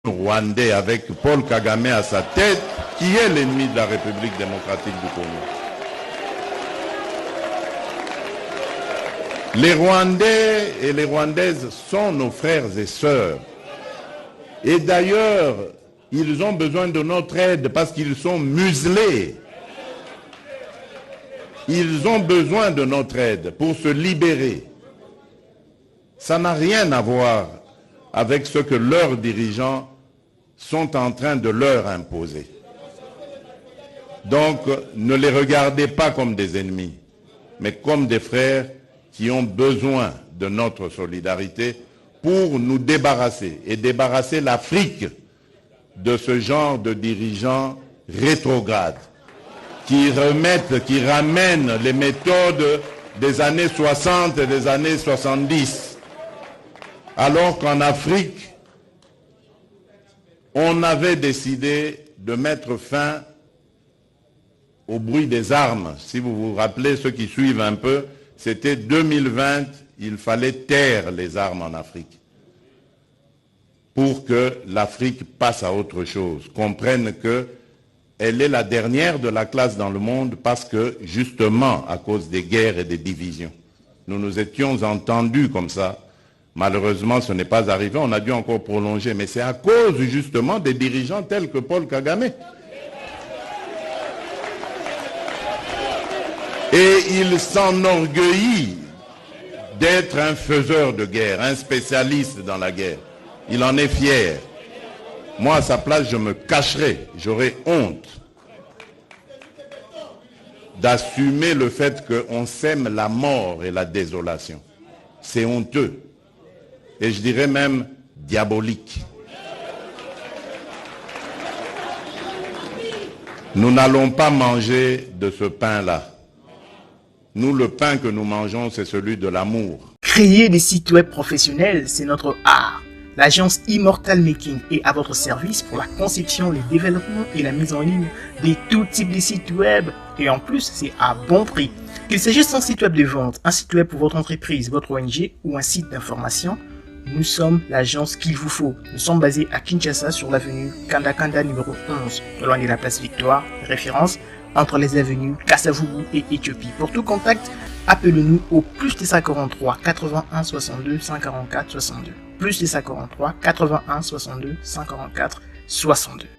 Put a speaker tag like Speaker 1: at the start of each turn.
Speaker 1: Rwandais avec Paul Kagame à sa tête, qui est l'ennemi de la République démocratique du Congo. Les Rwandais et les Rwandaises sont nos frères et sœurs. Et d'ailleurs, ils ont besoin de notre aide parce qu'ils sont muselés. Ils ont besoin de notre aide pour se libérer. Ça n'a rien à voir avec ce que leurs dirigeants sont en train de leur imposer. Donc, ne les regardez pas comme des ennemis, mais comme des frères qui ont besoin de notre solidarité pour nous débarrasser et débarrasser l'Afrique de ce genre de dirigeants rétrogrades qui ramènent les méthodes des années 60 et des années 70. Alors qu'en Afrique, on avait décidé de mettre fin au bruit des armes. Si vous vous rappelez, ceux qui suivent un peu, c'était 2020, il fallait taire les armes en Afrique pour que l'Afrique passe à autre chose, comprenne qu'elle est la dernière de la classe dans le monde parce que, justement, à cause des guerres et des divisions, nous nous étions entendus comme ça. Malheureusement, ce n'est pas arrivé, on a dû encore prolonger, mais c'est à cause justement des dirigeants tels que Paul Kagame. Et il s'enorgueillit d'être un faiseur de guerre, un spécialiste dans la guerre. Il en est fier. Moi, à sa place, je me cacherais, j'aurais honte d'assumer le fait qu'on sème la mort et la désolation. C'est honteux. Et je dirais même diabolique. Nous n'allons pas manger de ce pain-là. Nous, le pain que nous mangeons, c'est celui de l'amour.
Speaker 2: Créer des sites web professionnels, c'est notre art. L'agence Immortal Making est à votre service pour la conception, le développement et la mise en ligne de tout type de sites web. Et en plus, c'est à bon prix. Qu'il s'agisse d'un site web de vente, un site web pour votre entreprise, votre ONG ou un site d'information, nous sommes l'agence qu'il vous faut. Nous sommes basés à Kinshasa sur l'avenue Kanda numéro 11, loin de la place Victoire, référence entre les avenues Kassavubu et Éthiopie. Pour tout contact, appelez-nous au plus 243 81 62 144 62. Plus 243 81 62 144 62.